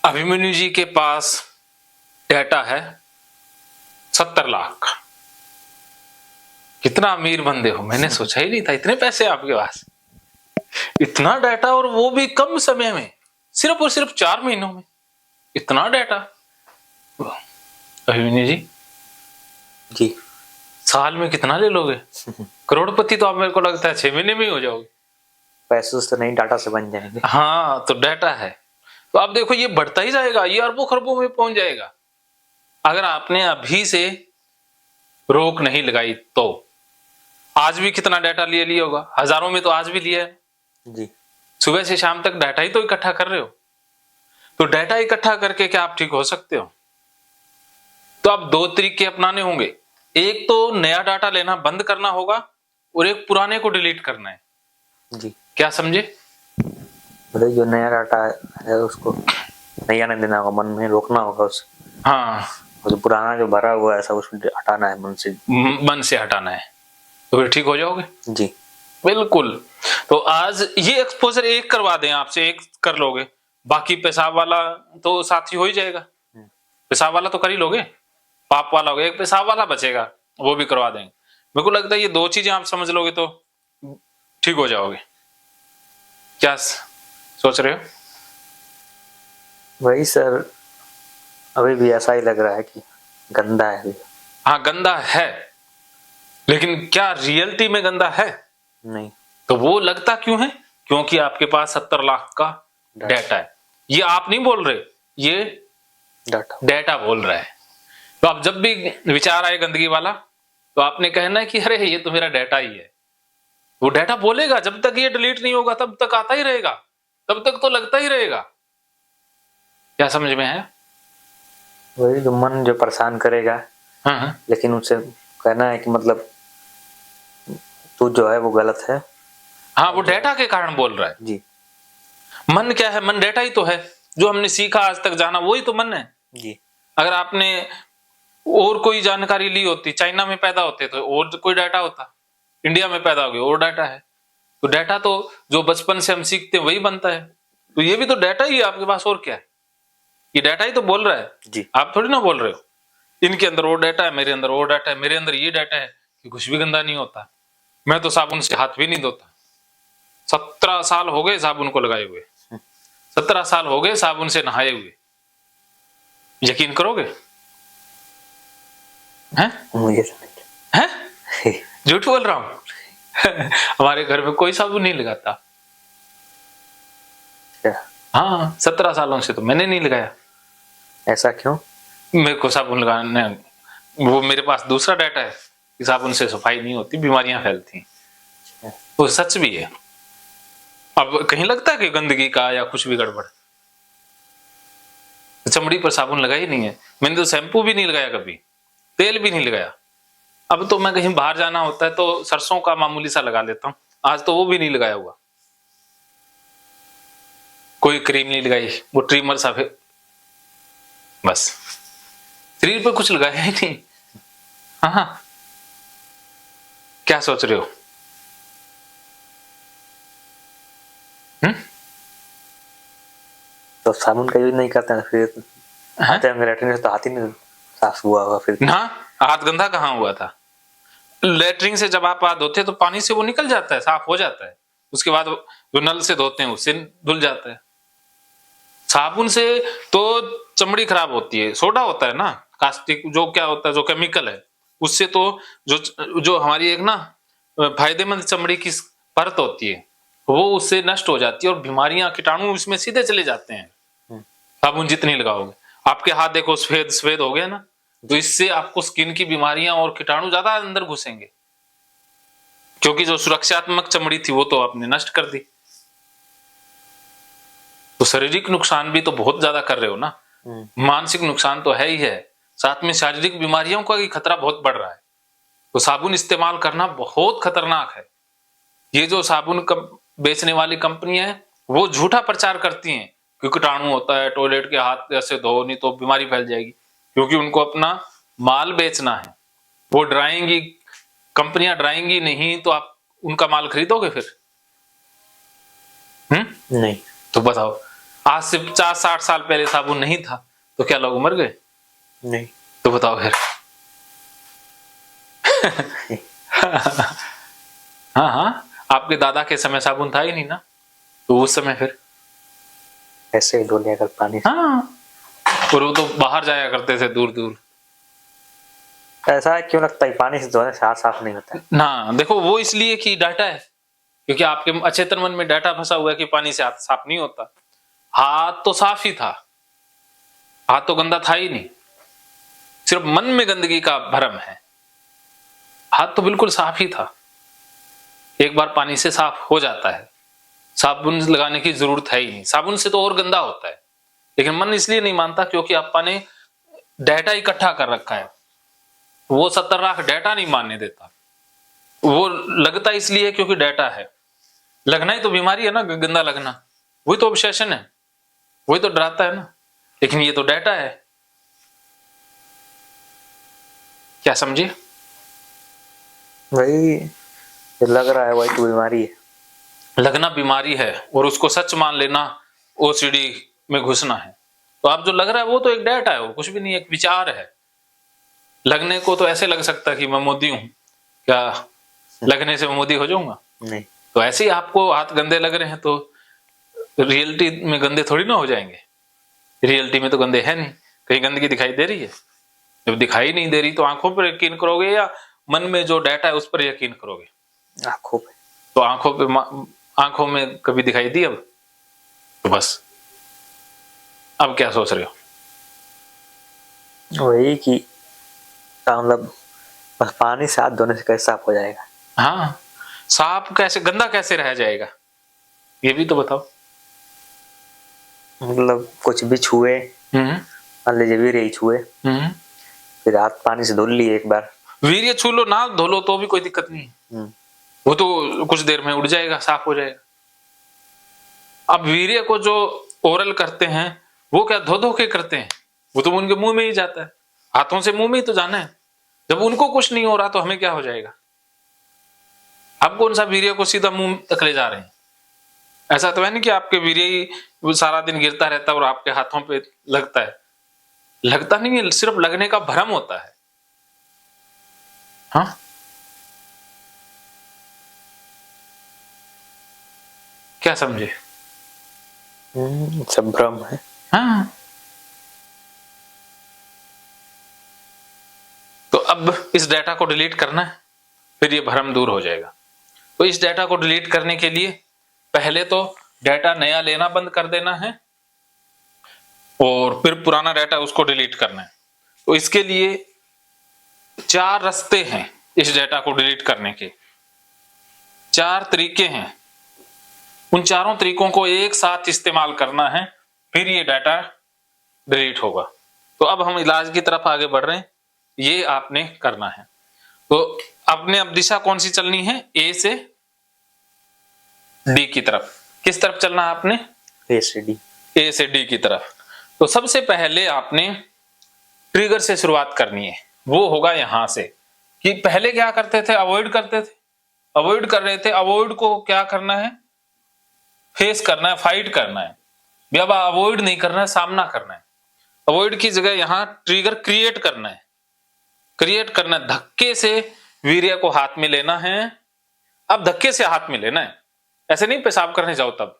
अभिमन्यु जी के पास डेटा है 70 लाख। कितना अमीर बंदे हो, मैंने सोचा ही नहीं था इतने पैसे आपके पास, इतना डाटा, और वो भी कम समय में, सिर्फ और सिर्फ 4 महीनों में इतना डाटा। अभिमन्यु जी जी साल में कितना ले लोगे? करोड़पति तो आप मेरे को लगता है 6 महीने में ही हो जाओगे। पैसे से नहीं, डाटा से बन जाएंगे। हाँ, तो डाटा है तो आप देखो ये बढ़ता ही जाएगा, ये अरबों खरबों में पहुंच जाएगा अगर आपने अभी से रोक नहीं लगाई तो। आज भी कितना डाटा लिया होगा, हजारों में तो आज भी लिया है जी। सुबह से शाम तक डाटा ही तो इकट्ठा कर रहे हो। तो डाटा इकट्ठा करके क्या आप ठीक हो सकते हो? तो आप 2 तरीके अपनाने होंगे, एक तो नया डाटा लेना बंद करना होगा और एक पुराने को डिलीट करना है। जी क्या समझे? मतलब जो नया डाटा है उसको नहीं आने देना होगा, मन में रोकना होगा उसे। हाँ, और जो पुराना जो भरा हुआ है सब उसको हटाना है, मन से हटाना है, तो फिर ठीक हो जाओगे। जी बिल्कुल। तो आज ये एक्सपोजर एक करवा दें आपसे, एक कर लोगे, बाकी पेशाब वाला तो साथी हो ही जाएगा। पेशाब वाला तो कर ही लोगे, पाप वाला हो गया, एक पेशाब वाला बचेगा, वो भी करवा देंगे। मेरे को लगता है ये 2 चीजें आप समझ लोगे तो ठीक हो जाओगे। क्या सोच रहे हो? वही सर, अभी भी ऐसा ही लग रहा है कि गंदा है अभी। हाँ गंदा है, लेकिन क्या रियलिटी में गंदा है? नहीं। तो वो लगता क्यों है? क्योंकि आपके पास 70 लाख का डाटा है। ये आप नहीं बोल रहे, ये डाटा बोल रहा है। तो आप जब भी विचार आए गंदगी वाला तो आपने कहना है कि अरे ये तो मेरा डाटा ही है। वो डाटा बोलेगा, जब तक ये डिलीट नहीं होगा तब तक आता ही रहेगा, तब तक तो लगता ही रहेगा। क्या समझ में है? वही जो मन जो परेशान करेगा। हाँ। लेकिन उनसे कहना है कि मतलब तू जो है वो गलत है। हाँ, वो डाटा के कारण बोल रहा है जी। मन क्या है? मन डाटा ही तो है, जो हमने सीखा आज तक जाना वही तो मन है जी। अगर आपने और कोई जानकारी ली होती, चाइना में पैदा होते तो और कोई डाटा होता, इंडिया में पैदा हो गए और डाटा है। तो डाटा तो जो बचपन से हम सीखते हैं वही बनता है, तो ये भी तो डाटा ही है आपके पास, और क्या है? ये डाटा ही तो बोल रहा है जी। आप थोड़ी ना बोल रहे हो। इनके अंदर वो डाटा है, मेरे अंदर वो डाटा है, मेरे अंदर ये डाटा है कि कुछ भी गंदा नहीं होता। मैं तो साबुन से हाथ भी नहीं धोता, 17 साल हो गए साबुन को लगाए हुए, 17 साल हो गए साबुन से नहाए हुए। यकीन करोगे? हैं? मुझे हैं? झूठ बोल रहा हूं? हमारे घर में कोई साबुन नहीं लगाता। हाँ, 17 सालों से तो मैंने नहीं लगाया। ऐसा क्यों? मेरे को साबुन लगाने, वो मेरे पास दूसरा डाटा है कि साबुन से सफाई नहीं होती, बीमारियां फैलती। वो सच भी है। अब कहीं लगता है कि गंदगी का या कुछ भी गड़बड़, चमड़ी पर साबुन लगा ही नहीं है। मैंने तो शैम्पू भी नहीं लगाया कभी, तेल भी नहीं लगाया। अब तो मैं कहीं बाहर जाना होता है तो सरसों का मामूली सा लगा लेता हूं, आज तो वो भी नहीं लगाया हुआ। कोई क्रीम नहीं लगाई, वो ट्रिमर सा फिर बस, शरीर पे कुछ लगाया ही नहीं। हाँ, क्या सोच रहे हो? तो साबुन का यूज नहीं करते हैं फिर आते हैं लेटरिन से, तो हाथ ही नहीं साफ हुआ होगा फिर। ना, हाथ गंदा कहाँ हुआ था? लेटरिन से जब आप हाथ धोते तो पानी से वो निकल जाता है, साफ हो जाता है। उसके बाद जो नल से धोते हैं उससे धुल जाता है। साबुन से तो चमड़ी खराब होती है, सोडा होता है ना, कास्टिक जो क्या होता है, जो केमिकल है, उससे तो जो हमारी एक ना फायदेमंद चमड़ी की परत होती है वो उससे नष्ट हो जाती है और बीमारियां, कीटाणु उसमें सीधे चले जाते हैं। साबुन जितनी लगाओगे, आपके हाथ देखो सफेद सफेद हो गया ना, तो इससे आपको स्किन की बीमारियां और कीटाणु ज्यादा अंदर घुसेंगे, क्योंकि जो सुरक्षात्मक चमड़ी थी वो तो आपने नष्ट कर दी। तो शारीरिक नुकसान भी तो बहुत ज्यादा कर रहे हो ना, मानसिक नुकसान तो है ही है, साथ में शारीरिक बीमारियों का भी खतरा बहुत बढ़ रहा है। तो साबुन इस्तेमाल करना बहुत खतरनाक है। ये जो साबुन बेचने वाली कंपनियां हैं वो झूठा प्रचार करती हैं कि कीटाणु होता है, टॉयलेट के हाथ ऐसे धो नहीं तो बीमारी फैल जाएगी, क्योंकि उनको अपना माल बेचना है। वो डराएंगी, कंपनियां डराएंगी नहीं तो आप उनका माल खरीदोगे फिर? नहीं। तो बताओ, आज से 50-60 साल पहले साबुन नहीं था तो क्या लोग मर गए? नहीं। तो बताओ फिर। हाँ हाँ, आपके दादा के समय साबुन था ही नहीं ना, तो उस समय फिर ऐसे ही धो लिया कर पानी से। हाँ, और वो तो बाहर जाया करते थे दूर दूर। ऐसा क्यों लगता है पानी से धोने से हाथ साफ नहीं होता है? ना देखो, वो इसलिए कि डाटा है, क्योंकि आपके अचेतन मन में डाटा फंसा हुआ है कि पानी से हाथ साफ नहीं होता। हाथ तो साफ ही था, हाथ तो गंदा था ही नहीं, सिर्फ मन में गंदगी का भ्रम है। हाथ तो बिल्कुल साफ ही था, एक बार पानी से साफ हो जाता है, साबुन लगाने की जरूरत है ही नहीं। साबुन से तो और गंदा होता है, लेकिन मन इसलिए नहीं मानता क्योंकि आपा ने डाटा इकट्ठा कर रखा है। वो 70 लाख डाटा नहीं मानने देता। वो लगता इसलिए क्योंकि डाटा है। लगना ही तो बीमारी है ना, गंदा लगना, वही तो ऑब्सेशन है, वही तो डराता है ना। लेकिन ये तो डाटा है। क्या समझे? वही लग रहा है, वही तो बीमारी है। लगना बीमारी है और उसको सच मान लेना ओसीडी में घुसना है। तो आप जो लग रहा है वो तो एक डाटा है, वो कुछ भी नहीं, एक विचार है। लगने को तो ऐसे लग सकता है कि मैं मोदी हूं, क्या लगने से मैं मोदी हो जाऊंगा? नहीं। तो ऐसे ही आपको हाथ गंदे लग रहे हैं तो रियलिटी में गंदे थोड़ी ना हो जाएंगे। रियलिटी में तो गंदे है नहीं, कहीं गंदगी दिखाई दे रही है? जब दिखाई नहीं दे रही तो आंखों पर यकीन करोगे या मन में जो डाटा है उस पर यकीन करोगे? आंखों पे। तो आंखों में कभी दिखाई दी अब? तो बस अब क्या सोच रहे हो? वही कि मतलब बस पानी से हाथ धोने से कैसे साफ हो जाएगा? हाँ, साफ कैसे, गंदा कैसे रह जाएगा, ये भी तो बताओ। मतलब कुछ भी छुए, मान लीजिए वीर्य छुए, फिर हाथ पानी से धुल लिए एक बार। वीर्य छू लो ना धो लो तो भी कोई दिक्कत नहीं है, वो तो कुछ देर में उड़ जाएगा, साफ हो जाएगा। अब वीर्य को जो ओरल करते हैं वो क्या धो धो के करते हैं? वो तो उनके मुंह में ही जाता है, हाथों से मुंह में ही तो जाना है। जब उनको कुछ नहीं हो रहा तो हमें क्या हो जाएगा? आप कौन सा वीर्य को सीधा मुंह तक ले जा रहे हैं? ऐसा तो है नहीं कि आपके वीर्य ही वो सारा दिन गिरता रहता है और आपके हाथों पे लगता है। लगता नहीं है, सिर्फ लगने का भ्रम होता है। हाँ, क्या समझे? सब भ्रम है। हाँ, तो अब इस डाटा को डिलीट करना है, फिर ये भ्रम दूर हो जाएगा। तो इस डाटा को डिलीट करने के लिए पहले तो डाटा नया लेना बंद कर देना है और फिर पुराना डाटा उसको डिलीट करना है। तो इसके लिए 4 रास्ते हैं, इस डाटा को डिलीट करने के 4 तरीके हैं। उन चारों तरीकों को एक साथ इस्तेमाल करना है, फिर ये डाटा डिलीट होगा। तो अब हम इलाज की तरफ आगे बढ़ रहे हैं, ये आपने करना है। तो आपने अब दिशा कौन सी चलनी है? ए से डी की तरफ। किस तरफ चलना है आपने? ए से डी। ए से डी की तरफ। तो सबसे पहले आपने ट्रिगर से शुरुआत करनी है, वो होगा यहां से। कि पहले क्या करते थे? अवॉइड करते थे, अवॉइड कर रहे थे। अवॉइड को क्या करना है? फेस करना है, फाइट करना है। अब अवॉइड नहीं करना है, सामना करना है। अवॉइड की जगह यहां ट्रिगर क्रिएट करना है, क्रिएट करना है। धक्के से वीर्य को हाथ में लेना है। अब धक्के से हाथ में लेना है, ऐसे नहीं पेशाब करने जाओ तब।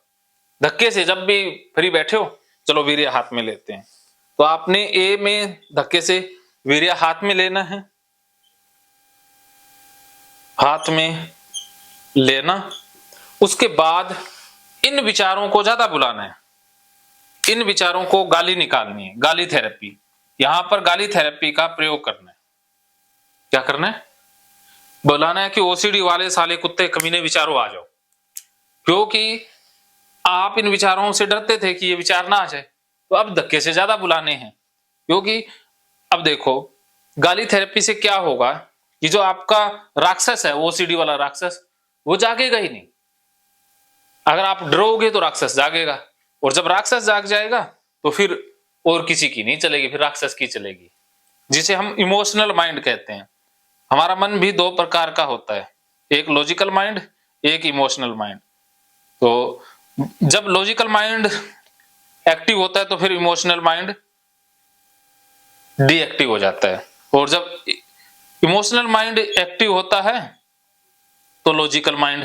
धक्के से जब भी फ्री बैठे हो, चलो वीर्य हाथ में लेते हैं। तो आपने ए में धक्के से वीर्य हाथ में लेना है, हाथ में लेना। उसके बाद इन विचारों को ज्यादा बुलाना है, इन विचारों को गाली निकालनी है, गाली थेरेपी। यहां पर गाली थेरेपी का प्रयोग करना है। क्या करना है? बुलाना है कि ओसीडी वाले साले कुत्ते कमीने विचारों आ जाओ। क्योंकि आप इन विचारों से डरते थे कि ये विचार ना आ जाए, तो अब धक्के से ज्यादा बुलाने हैं। क्योंकि अब देखो, गाली थेरेपी से क्या होगा कि जो आपका राक्षस है, ओसीडी वाला राक्षस, वो जागेगा ही नहीं। अगर आप डरोगे तो राक्षस जागेगा, और जब राक्षस जाग जाएगा तो फिर और किसी की नहीं चलेगी, फिर राक्षस की चलेगी, जिसे हम इमोशनल माइंड कहते हैं। हमारा मन भी 2 प्रकार का होता है, एक लॉजिकल माइंड, एक इमोशनल माइंड। तो जब लॉजिकल माइंड एक्टिव होता है तो फिर इमोशनल माइंड डीएक्टिव हो जाता है, और जब इमोशनल माइंड एक्टिव होता है तो लॉजिकल माइंड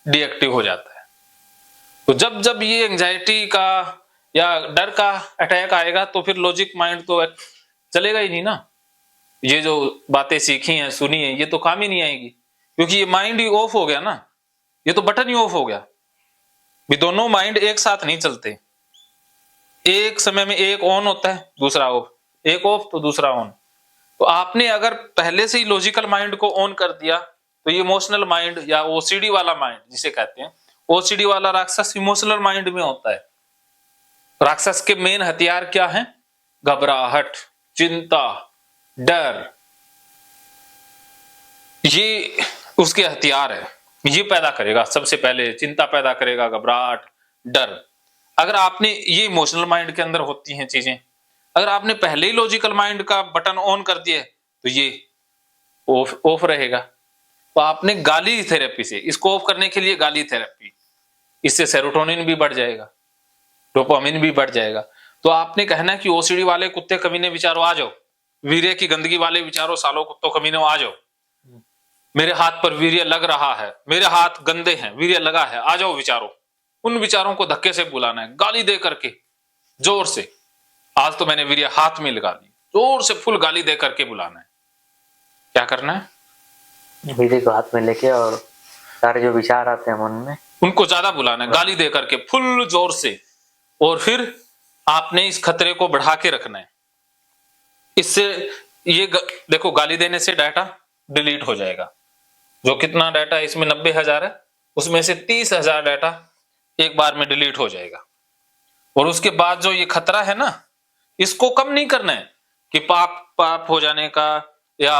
डीएक्टिव हो जाता है। तो जब जब ये एंजाइटी का या डर का अटैक आएगा तो फिर लॉजिक माइंड तो चलेगा ही नहीं ना। ये जो बातें सीखी हैं, सुनी है, ये तो काम ही नहीं आएगी, क्योंकि ये माइंड ही ऑफ हो गया ना, ये तो बटन ही ऑफ हो गया। भी दोनों माइंड एक साथ नहीं चलते, एक समय में एक ऑन होता है दूसरा ऑफ, एक ऑफ तो दूसरा ऑन। तो आपने अगर पहले से ही लॉजिकल माइंड को ऑन कर दिया तो ये इमोशनल माइंड या ओसीडी वाला माइंड जिसे कहते हैं, ओसीडी वाला राक्षस इमोशनल माइंड में होता है। राक्षस के मेन हथियार क्या हैं? घबराहट, चिंता, डर, ये उसके हथियार है। ये पैदा करेगा, सबसे पहले चिंता पैदा करेगा, घबराहट, डर। अगर आपने ये इमोशनल माइंड के अंदर होती हैं चीजें, अगर आपने पहले ही लॉजिकल माइंड का बटन ऑन कर दिया तो ये ऑफ रहेगा। तो आपने गाली थेरेपी से इसको ऑफ करने के लिए गाली थेरेपी, इससे सेरोटोनिन भी बढ़ जाएगा, डोपामिन भी बढ़ जाएगा। तो आपने कहना कि ओसीडी वाले कुत्ते कमीने विचारों आ जाओ, वीर्य की गंदगी वाले विचारों सालों कुत्तों कमीनों आ जाओ, मेरे हाथ पर वीर्य लग रहा है, मेरे हाथ गंदे हैं, वीर्य लगा है, आ जाओ विचारों। उन विचारों को धक्के से बुलाना है, गाली दे करके, जोर से। आज तो मैंने वीर्य हाथ में लगा दी, जोर से फुल गाली दे करके बुलाना है। क्या करना है? वीर्य को हाथ में लेके और सारे जो विचार आते हैं मन में उनको ज्यादा बुलाना है, गाली दे करके फुल जोर से। और फिर आपने इस खतरे को बढ़ा के रखना है। इससे ये देखो, गाली देने से डाटा डिलीट हो जाएगा। जो कितना डाटा इसमें 90,000 है, उसमें से 30,000 डाटा एक बार में डिलीट हो जाएगा। और उसके बाद जो ये खतरा है ना, इसको कम नहीं करना है कि पाप हो जाने का या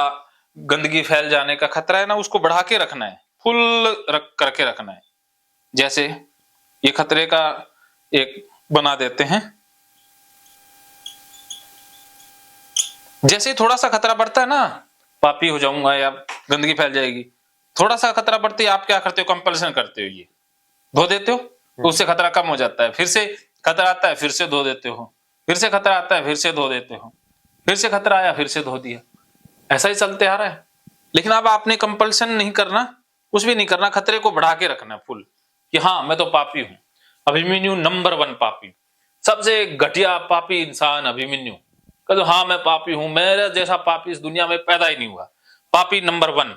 गंदगी फैल जाने का खतरा है ना, उसको बढ़ा के रखना है, फुल करके रखना है। जैसे ये खतरे का एक बना देते हैं, जैसे थोड़ा सा खतरा बढ़ता है ना, पापी हो जाऊंगा या गंदगी फैल जाएगी, थोड़ा सा खतरा बढ़ती है, आप क्या करते हो? कंपल्सन करते हो, ये धो देते हो, तो उससे खतरा कम हो जाता है। फिर से खतरा आता है, फिर से धो देते हो, फिर से खतरा आता है, फिर से धो देते हो, फिर से खतरा आया, फिर से धो दिया। ऐसा ही चलते आ रहा है। लेकिन अब आपने कंपल्सन नहीं करना, कुछ भी नहीं करना, खतरे को बढ़ा के रखना फुल कि हाँ मैं तो पापी हूं। अभिमन्यु नंबर 1 पापी, सबसे घटिया पापी इंसान अभिमन्यु। कहते हाँ मैं पापी हूं, मेरा जैसा पापी इस दुनिया में पैदा ही नहीं हुआ। पापी नंबर 1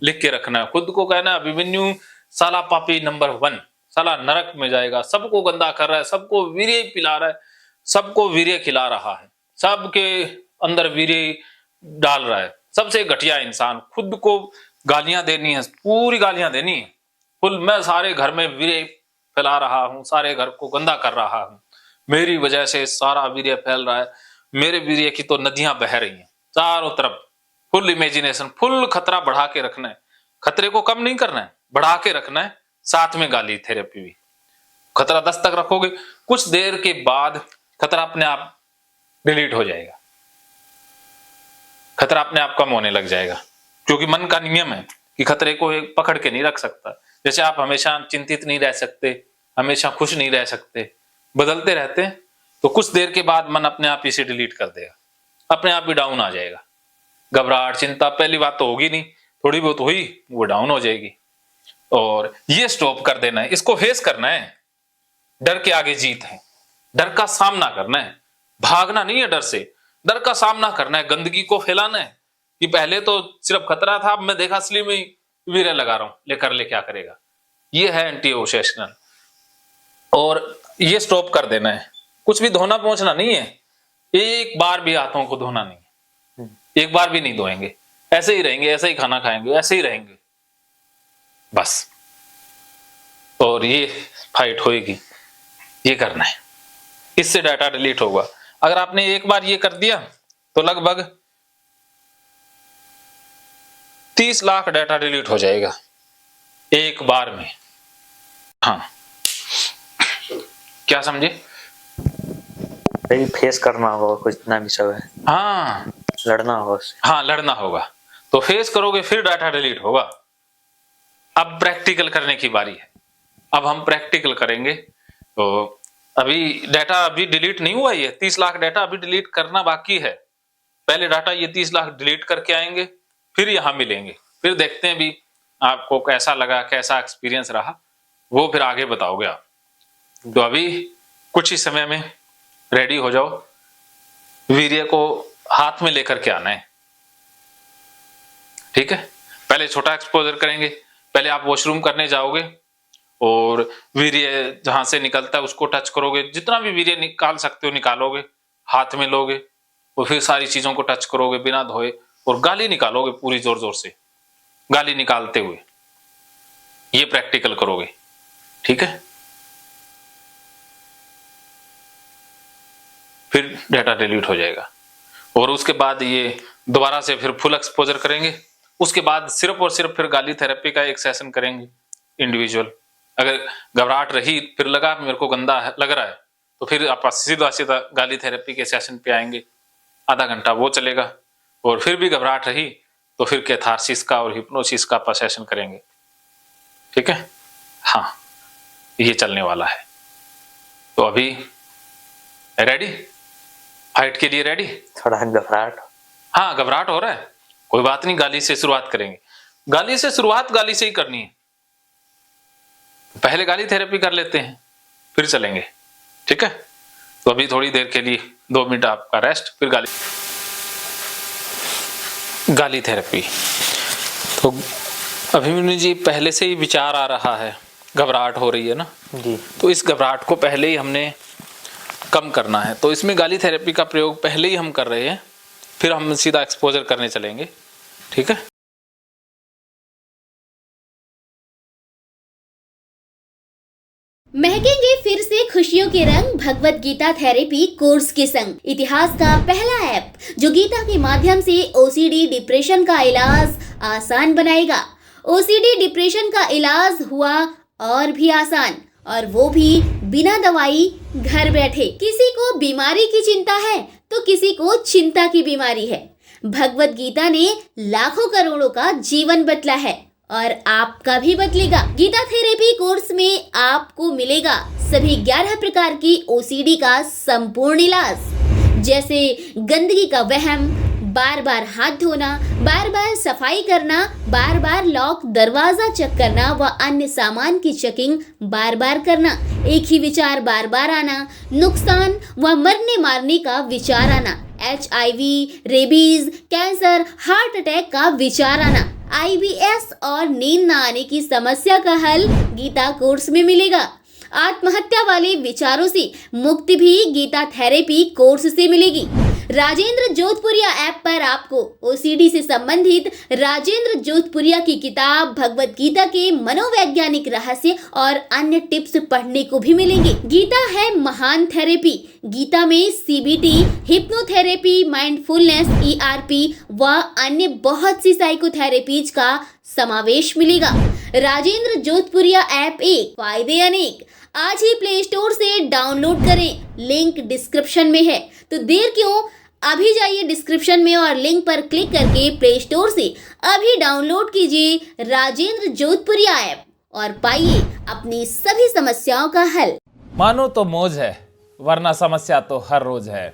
लिख के रखना है, खुद को कहना अभिमन्यु साला पापी नंबर 1, साला नरक में जाएगा, सबको गंदा कर रहा है, सबको वीर्य पिला रहा है, सबको वीर्य खिला रहा है, सबके अंदर वीर्य डाल रहा है, सबसे घटिया इंसान। खुद को गालियां देनी है, पूरी गालियां देनी है फुल। मैं सारे घर में वीर्य फैला रहा हूं, सारे घर को गंदा कर रहा हूं, मेरी वजह से सारा वीर्य फैल रहा है, मेरे वीर्य की तो नदियां बह रही हैं चारों तरफ। फुल इमेजिनेशन, फुल खतरा बढ़ा के रखना है, खतरे को कम नहीं करना है, बढ़ा के रखना है। साथ में गाली थेरेपी भी। खतरा 10 तक रखोगे, कुछ देर के बाद खतरा अपने आप डिलीट हो जाएगा, खतरा अपने आप कम होने लग जाएगा। क्योंकि मन का नियम है कि खतरे को एक पकड़ के नहीं रख सकता। जैसे आप हमेशा चिंतित नहीं रह सकते, हमेशा खुश नहीं रह सकते, बदलते रहते हैं, तो कुछ देर के बाद मन अपने आप इसे डिलीट कर देगा, अपने आप ही डाउन आ जाएगा। घबराहट, चिंता पहली बात तो होगी नहीं, थोड़ी बहुत हुई वो डाउन हो जाएगी। और ये स्टॉप कर देना है, इसको फेस करना है। डर के आगे जीत है, डर का सामना करना है, भागना नहीं है डर से, डर का सामना करना है। गंदगी को फैलाना है कि पहले तो सिर्फ खतरा था, अब मैं देखा असली में वीर्य लगा रहा हूं, ले क्या करेगा। ये है एंटी ओबसेशनल। और ये स्टॉप कर देना है, कुछ भी धोना पहुंचना नहीं है, एक बार भी हाथों को धोना नहीं है, एक बार भी नहीं धोएंगे, ऐसे ही रहेंगे, ऐसे ही खाना खाएंगे, ऐसे ही रहेंगे बस। और ये फाइट होएगी, ये करना है, इससे डाटा डिलीट होगा। अगर आपने एक बार ये कर दिया तो लगभग 30 लाख डाटा डिलीट हो जाएगा एक बार में। हाँ, क्या समझे? फेस करना होगा, कुछ ना भी सब है। हाँ, लड़ना होगा उससे। हाँ, लड़ना होगा, तो फेस करोगे फिर डाटा डिलीट होगा। अब प्रैक्टिकल करने की बारी है। अब हम प्रैक्टिकल करेंगे। तो अभी डाटा अभी डिलीट नहीं हुआ, ये 30 लाख डाटा अभी डिलीट करना बाकी है। पहले डाटा ये 30 लाख डिलीट करके आएंगे, फिर यहाँ मिलेंगे, फिर देखते हैं भी आपको कैसा लगा, कैसा एक्सपीरियंस रहा, वो फिर आगे बताओगे आप। तो अभी कुछ ही समय में रेडी हो जाओ, वीर्य को हाथ में लेकर के आना है, ठीक है। पहले छोटा एक्सपोजर करेंगे, पहले आप वॉशरूम करने जाओगे और वीर्य जहां से निकलता है उसको टच करोगे, जितना भी वीर्य निकाल सकते हो निकालोगे, हाथ में लोगे और फिर सारी चीजों को टच करोगे बिना धोए और गाली निकालोगे पूरी जोर जोर से, गाली निकालते हुए, ये प्रैक्टिकल करोगे, ठीक है। फिर डाटा डिलीट हो जाएगा और उसके बाद ये दोबारा से फिर फुल एक्सपोजर करेंगे। उसके बाद सिर्फ और सिर्फ फिर गाली थेरेपी का एक सेशन करेंगे इंडिविजुअल। अगर घबराहट रही, फिर लगा मेरे को गंदा लग रहा है, तो फिर आप सीधा सीधा गाली थेरेपी के सेशन पे आएंगे, आधा घंटा वो चलेगा। और फिर भी घबराहट रही तो फिर कैथारसिस का और हिप्नोसिस का आप सेशन करेंगे, ठीक है। हाँ, ये चलने वाला है। तो अभी रेडी, फाइट के लिए रेडी? थोड़ा घबराहट, हाँ घबराहट हो रहा है, कोई बात नहीं, गाली से शुरुआत करेंगे। गाली से शुरुआत गाली से ही करनी है, पहले गाली थेरेपी कर लेते हैं फिर चलेंगे, ठीक है। तो अभी थोड़ी देर के लिए 2 मिनट आपका रेस्ट, फिर गाली थेरेपी। तो अभिमन्यु जी, पहले से ही विचार आ रहा है, घबराहट हो रही है ना जी, तो इस घबराहट को पहले ही हमने कम करना है, तो इसमें गाली थेरेपी का प्रयोग पहले ही हम कर रहे हैं, फिर हम सीधा एक्सपोजर करने चलेंगे, ठीक है। महकेंगे फिर से खुशियों के रंग भगवत गीता थेरेपी कोर्स के संग। इतिहास का पहला ऐप जो गीता के माध्यम से ओसीडी डिप्रेशन का इलाज आसान बनाएगा। ओसीडी डिप्रेशन का इलाज हुआ और भी आसान, और वो भी बिना दवाई, घर बैठे। किसी को बीमारी की चिंता है तो किसी को चिंता की बीमारी है। भगवत गीता ने लाखों करोड़ों का जीवन बदला है और आपका भी बदलेगा। गीता थेरेपी कोर्स में आपको मिलेगा सभी 11 प्रकार की ओसीडी का संपूर्ण इलाज, जैसे गंदगी का वहम, बार बार हाथ धोना, बार बार सफाई करना, बार बार लॉक दरवाजा चेक करना व अन्य सामान की चेकिंग बार बार करना, एक ही विचार बार बार आना, नुकसान व मरने मारने का विचार आना, HIV, rabies, cancer, heart attack का विचार आना, IBS और नींद न आने की समस्या का हल गीता कोर्स में मिलेगा। आत्महत्या वाले विचारों से मुक्ति भी गीता थेरेपी कोर्स से मिलेगी। राजेंद्र जोधपुरिया ऐप पर आपको ओसीडी से संबंधित राजेंद्र जोधपुरिया की किताब भगवत गीता के मनोवैज्ञानिक रहस्य और अन्य टिप्स पढ़ने को भी मिलेंगे। गीता है महान थेरेपी। गीता में CBT, हिप्नोथेरेपी, माइंडफुलनेस, ERP व अन्य बहुत सी साइकोथेरेपीज का समावेश मिलेगा। राजेंद्र जोधपुरिया ऐप एक, फायदे अनेक। आज ही प्ले स्टोर से डाउनलोड करें, लिंक डिस्क्रिप्शन में है। तो देर क्यों, अभी जाइए डिस्क्रिप्शन में और लिंक पर क्लिक करके प्ले स्टोर से अभी डाउनलोड कीजिए राजेंद्र जोधपुरिया ऐप और पाइए अपनी सभी समस्याओं का हल। मानो तो मौज है, वरना समस्या तो हर रोज है।